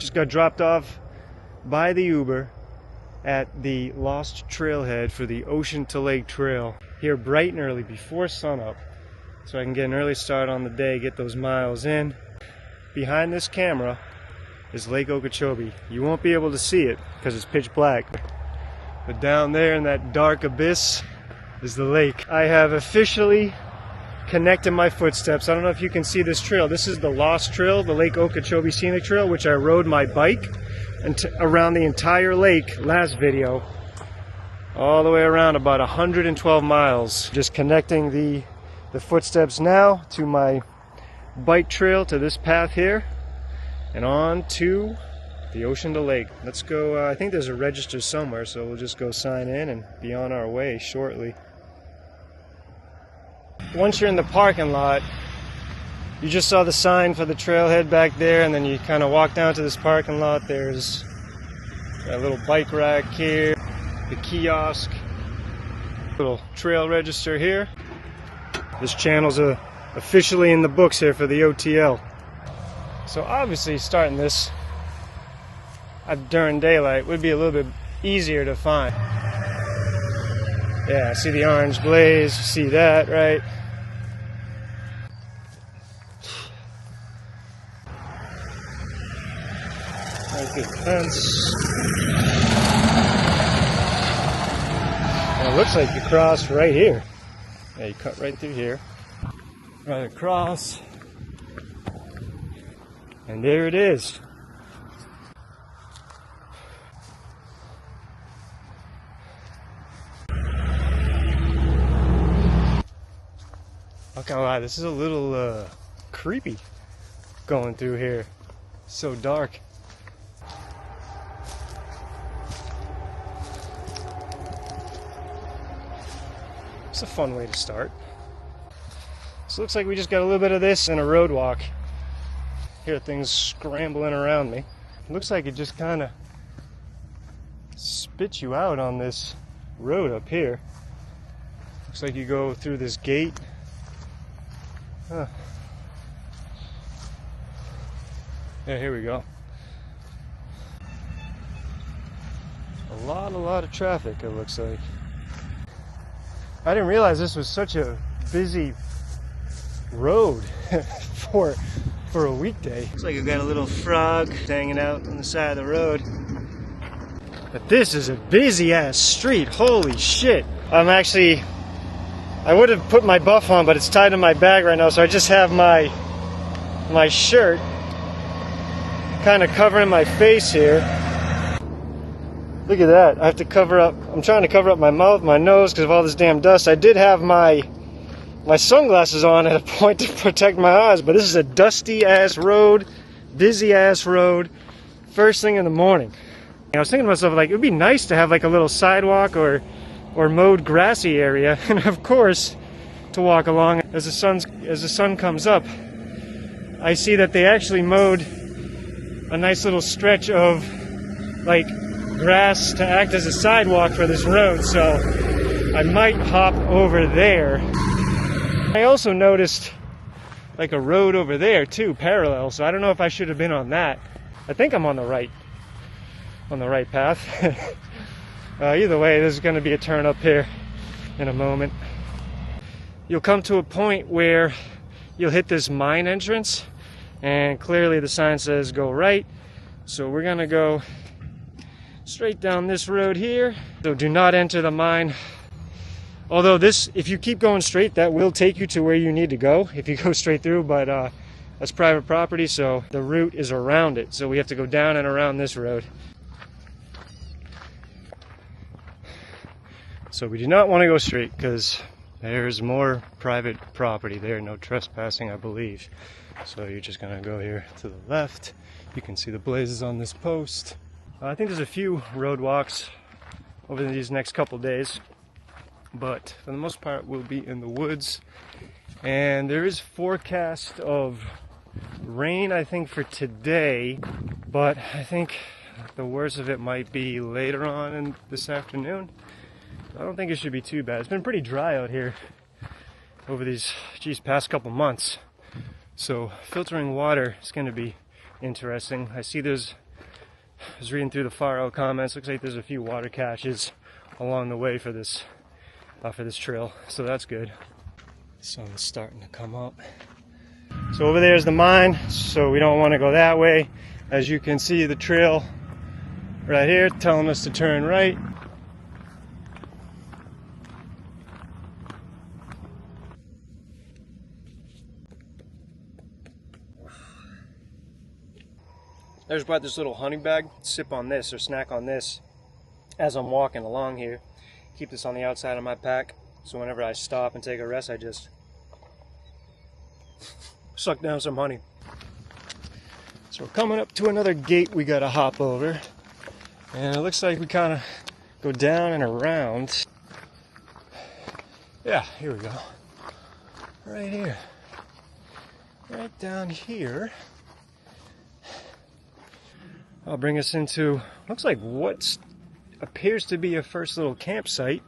Just got dropped off by the Uber at the Lost Trailhead for the Ocean to Lake Trail. Here bright and early before sunup, so I can get an early start on the day, get those miles in. Behind this camera is Lake Okeechobee. You won't be able to see it because it's pitch black. But down there in that dark abyss is the lake. I have officially connected my footsteps. I don't know if you can see this trail. This is the Lost Trail, the Lake Okeechobee Scenic Trail, which I rode my bike around the entire lake last video. All the way around, about 112 miles. Just connecting the footsteps now to my bike trail, to this path here, and on to the ocean to lake. Let's go. I think there's a register somewhere, so we'll just go sign in and be on our way shortly. Once you're in the parking lot, you just saw the sign for the trailhead back there, and then you kind of walk down to this parking lot. There's a little bike rack here, the kiosk, little trail register here. This channel's officially in the books here for the OTL. So obviously starting this during daylight would be a little bit easier to find. Yeah, see the orange blaze, you see that, right? Nice good fence. And it looks like you cross right here. Yeah, you cut right through here. Right across. And there it is. Not gonna lie, this is a little creepy going through here. It's so dark. It's a fun way to start. So it looks like we just got a little bit of this and a road walk. Hear things scrambling around me. It looks like it just kind of spits you out on this road up here. Looks like you go through this gate. Huh. Yeah, here we go. A lot of traffic, it looks like. I didn't realize this was such a busy road for a weekday. Looks like I've got a little frog hanging out on the side of the road. But this is a busy ass street, holy shit. I would have put my buff on, but it's tied to my bag right now, so I just have my shirt kind of covering my face here. Look at that. I have to cover up, I'm trying to cover up my mouth, my nose because of all this damn dust. I did have my sunglasses on at a point to protect my eyes, but this is a dusty ass road, busy ass road, first thing in the morning. I was thinking to myself, like, it would be nice to have like a little sidewalk or mowed grassy area, and of course to walk along. As the sun comes up, I see that they actually mowed a nice little stretch of like grass to act as a sidewalk for this road, so I might hop over there. I also noticed like a road over there too, parallel, so I don't know if I should have been on that. I think I'm on the right path. Either way, there's going to be a turn up here in a moment. You'll come to a point where you'll hit this mine entrance, and clearly the sign says go right, so we're going to go straight down this road here. So do not enter the mine. Although this, if you keep going straight, that will take you to where you need to go if you go straight through, but that's private property, so the route is around it, so we have to go down and around this road. So we do not want to go straight because there's more private property there, no trespassing, I believe. So you're just going to go here to the left. You can see the blazes on this post. I think there's a few road walks over these next couple days, but for the most part we'll be in the woods. And there is forecast of rain, I think, for today, but I think the worst of it might be later on in this afternoon. I don't think it should be too bad. It's been pretty dry out here over these past couple months. So filtering water is going to be interesting. I see there's I was reading through the far out comments. Looks like there's a few water caches along the way for this trail, so that's good. The sun's starting to come up. So over there is the mine, so we don't want to go that way. As you can see, the trail right here telling us to turn right. I just brought this little honey bag, sip on this or snack on this as I'm walking along here. Keep this on the outside of my pack, so whenever I stop and take a rest, I just suck down some honey. So we're coming up to another gate we gotta hop over, and it looks like we kind of go down and around. Yeah, here we go. Right here. Right down here. I'll bring us into, looks like what appears to be a first little campsite.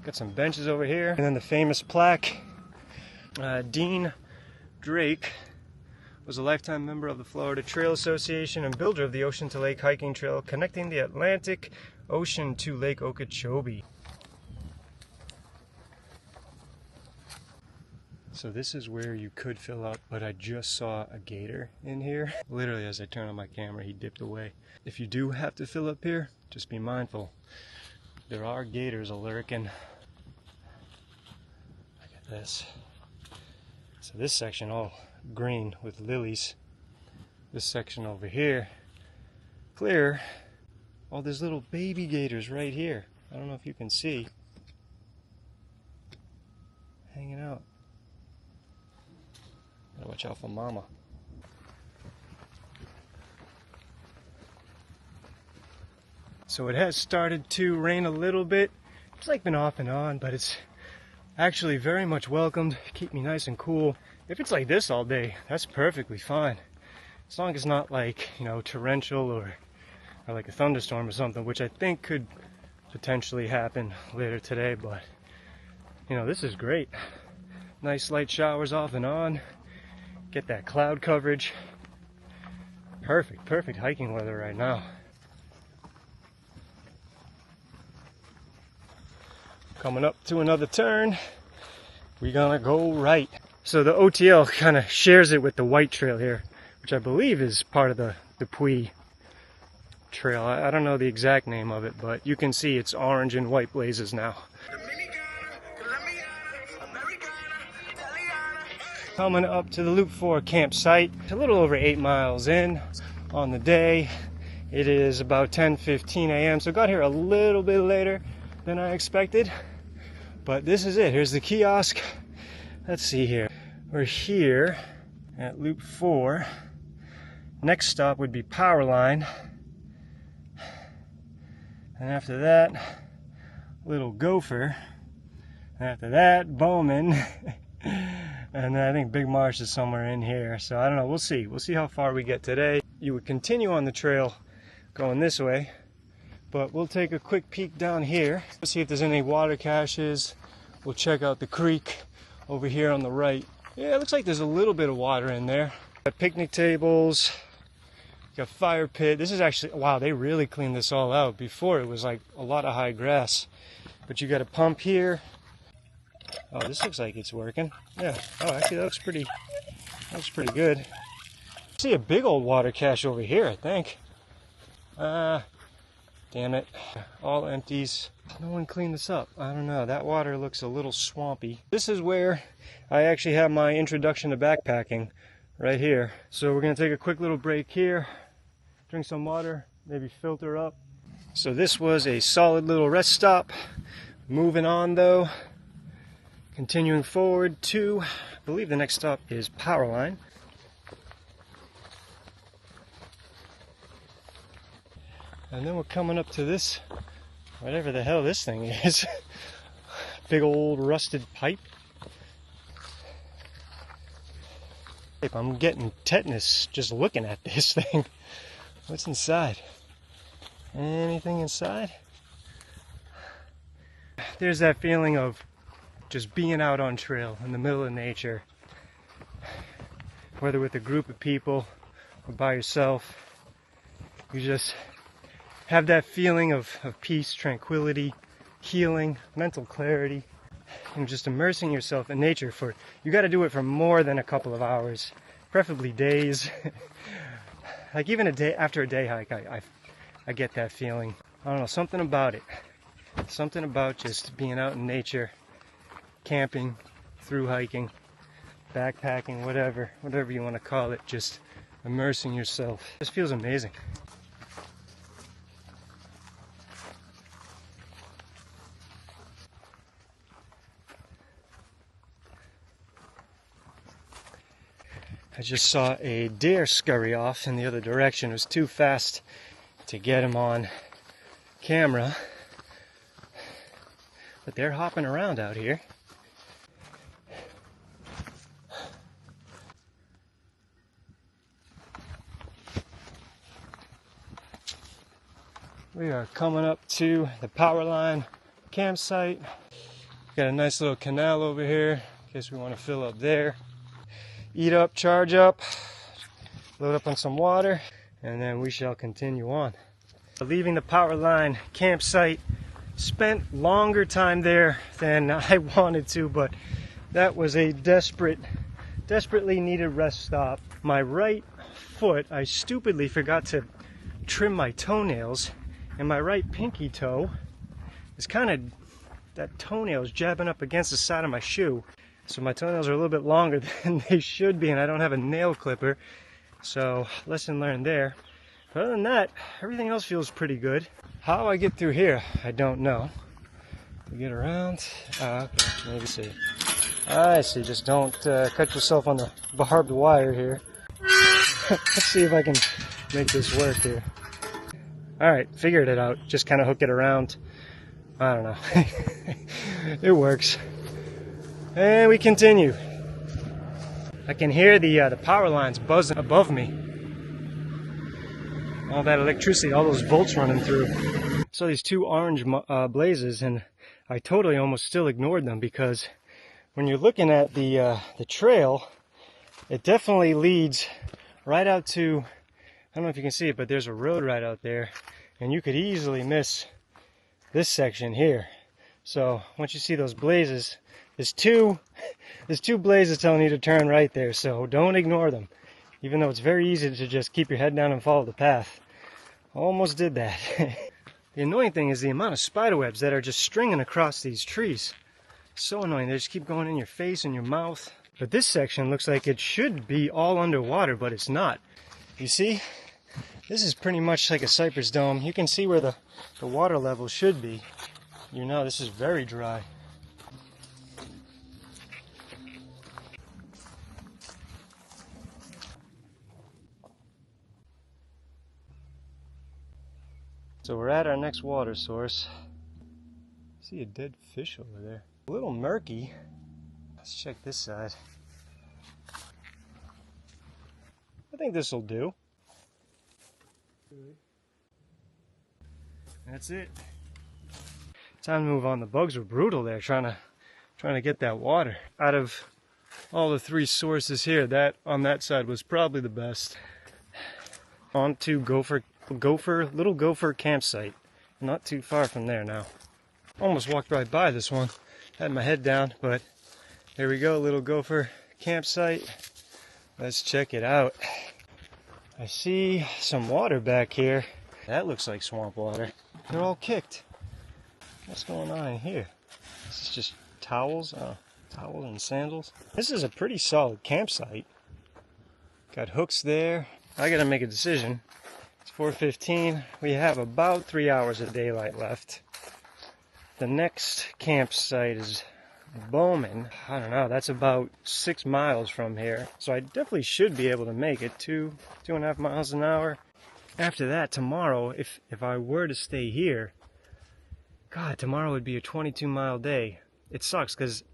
Got some benches over here, and then the famous plaque. Dean Drake was a lifetime member of the Florida Trail Association and builder of the Ocean to Lake hiking trail connecting the Atlantic Ocean to Lake Okeechobee. So this is where you could fill up, but I just saw a gator in here. Literally as I turned on my camera, he dipped away. If you do have to fill up here, just be mindful. There are gators a-lurking. Look at this. So this section all green with lilies. This section over here, clear. Oh, there's little baby gators right here. I don't know if you can see. Hanging out. Gotta watch out for mama. So it has started to rain a little bit. It's like been off and on, but it's actually very much welcomed. Keep me nice and cool. If it's like this all day, that's perfectly fine. As long as it's not like, you know, torrential or like a thunderstorm or something, which I think could potentially happen later today, but you know, this is great. Nice light showers off and on. Get that cloud coverage. Perfect hiking weather right now. Coming up to another turn, we're gonna go right. So the OTL kind of shares it with the white trail here, which I believe is part of the Dupuy trail. I don't know the exact name of it, but you can see it's orange and white blazes now. Coming up to the Loop 4 campsite, a little over 8 miles in on the day. It is about 10:15 a.m. so got here a little bit later than I expected. But this is it. Here's the kiosk. Let's see here. We're here at Loop 4. Next stop would be Powerline. And after that, Little Gopher. And after that, Bowman. And then I think Big Marsh is somewhere in here. So I don't know. We'll see. We'll see how far we get today. You would continue on the trail going this way. But we'll take a quick peek down here. Let's see if there's any water caches. We'll check out the creek over here on the right. Yeah, it looks like there's a little bit of water in there. Got picnic tables. Got fire pit. This is actually, wow, they really cleaned this all out. Before it was like a lot of high grass. But you got a pump here. Oh, this looks like it's working. Yeah. Oh, actually, that looks pretty good. I see a big old water cache over here, I think. Damn it. All empties. No one cleaned this up. I don't know. That water looks a little swampy. This is where I actually have my introduction to backpacking, right here. So we're going to take a quick little break here, drink some water, maybe filter up. So this was a solid little rest stop. Moving on though. Continuing forward to, I believe the next stop is Powerline. And then we're coming up to this, whatever the hell this thing is. Big old rusted pipe. I'm getting tetanus just looking at this thing. What's inside? Anything inside? There's that feeling of just being out on trail in the middle of nature, whether with a group of people or by yourself. You just have that feeling of peace, tranquility, healing, mental clarity, and just immersing yourself in nature you got to do it for more than a couple of hours, preferably days. Like even a day after a day hike, I get that feeling. I don't know, something about it. Something about just being out in nature, camping, through hiking, backpacking, whatever you want to call it, just immersing yourself. It just feels amazing. I just saw a deer scurry off in the other direction. It was too fast to get him on camera. But they're hopping around out here. We are coming up to the power line campsite. Got a nice little canal over here in case we want to fill up there. Eat up, charge up, load up on some water, and then we shall continue on. Leaving the power line campsite, spent longer time there than I wanted to, but that was a desperately needed rest stop. My right foot, I stupidly forgot to trim my toenails, and my right pinky toe is that toenail is jabbing up against the side of my shoe. So my toenails are a little bit longer than they should be, and I don't have a nail clipper. So lesson learned there. But other than that, everything else feels pretty good. How I get through here, I don't know. To get around, okay, maybe see. I see, just don't cut yourself on the barbed wire here. Let's see if I can make this work here. Alright, figured it out. Just kind of hook it around. I don't know. It works. And we continue. I can hear the power lines buzzing above me. All that electricity, all those volts running through. So these two orange blazes, and I totally almost still ignored them, because when you're looking at the trail, it definitely leads right out to, I don't know if you can see it, but there's a road right out there, and you could easily miss this section here. So once you see those blazes, there's two blazes telling you to turn right there, so don't ignore them. Even though it's very easy to just keep your head down and follow the path. Almost did that. The annoying thing is the amount of spider webs that are just stringing across these trees. So annoying, they just keep going in your face and your mouth. But this section looks like it should be all underwater, but it's not. You see? This is pretty much like a cypress dome. You can see where the water level should be. You know, this is very dry. So we're at our next water source. I see a dead fish over there. A little murky. Let's check this side. I think this will do. That's it. Time to move on. The bugs were brutal there, trying to get that water. Out of all the three sources here, that on that side was probably the best. On to Little Gopher campsite. Not too far from there now. Almost walked right by this one. Had my head down, but there we go, Little Gopher campsite. Let's check it out. I see some water back here. That looks like swamp water. They're all kicked. What's going on in here? This is just towels? Towels and sandals. This is a pretty solid campsite. Got hooks there. I gotta make a decision. It's 4:15. We have about 3 hours of daylight left. The next campsite is Bowman. I don't know, that's about 6 miles from here. So I definitely should be able to make it 2.5 miles an hour. After that, tomorrow, if I were to stay here, God, tomorrow would be a 22-mile day. It sucks because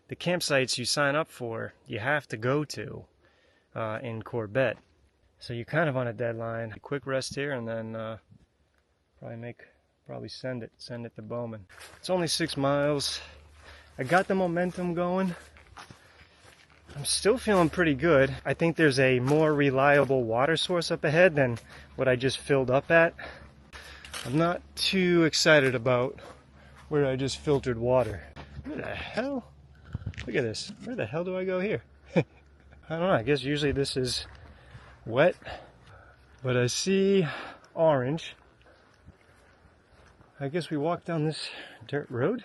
the campsites you sign up for, you have to go to in Corbett. So you're kind of on a deadline. A quick rest here, and then probably send it to Bowman. It's only 6 miles. I got the momentum going. I'm still feeling pretty good. I think there's a more reliable water source up ahead than what I just filled up at. I'm not too excited about where I just filtered water. Where the hell? Look at this. Where the hell do I go here? I don't know. I guess usually this is wet, but I see orange. I guess we walked down this dirt road.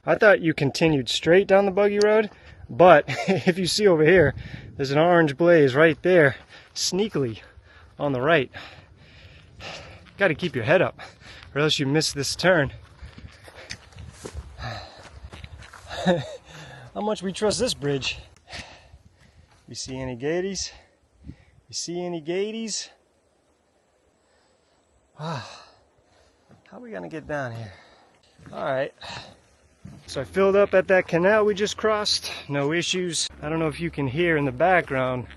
I thought you continued straight down the buggy road, but if you see over here, there's an orange blaze right there, sneakily on the right. Got to keep your head up, or else you miss this turn. How much we trust this bridge? You see any gaties? You see any gaties? How are we gonna get down here? All right. So I filled up at that canal we just crossed. No issues. I don't know if you can hear in the background.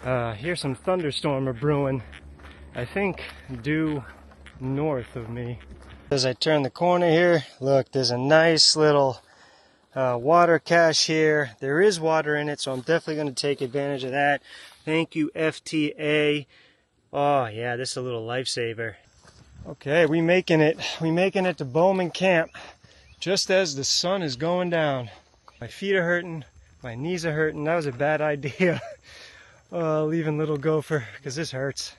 Here's some thunderstorm are brewing. I think due north of me. As I turn the corner here, look, there's a nice little water cache here. There is water in it, so I'm definitely going to take advantage of that. Thank you, FTA. Oh yeah, this is a little lifesaver. Okay, we making it to Bowman Camp just as the sun is going down. My feet are hurting, my knees are hurting. That was a bad idea. Leaving little gopher, because this hurts.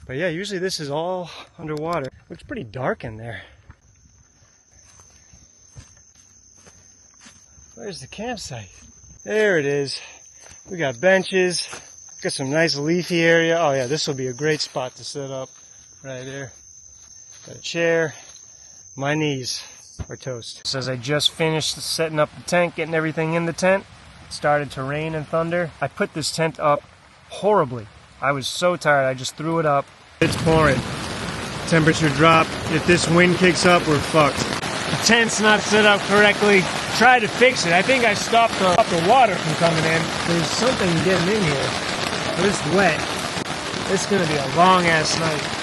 But yeah, usually this is all underwater. Looks pretty dark in there. Where's the campsite? There it is. We got benches. Got some nice leafy area. Oh yeah, this will be a great spot to set up right there. Got a chair. My knees are toast. So as I just finished setting up the tent, getting everything in the tent, it started to rain and thunder. I put this tent up horribly. I was so tired, I just threw it up. It's pouring. Temperature drop. If this wind kicks up, we're fucked. The tent's not set up correctly. Tried to fix it. I think I stopped the water from coming in. There's something getting in here, but it's wet. It's gonna be a long ass night.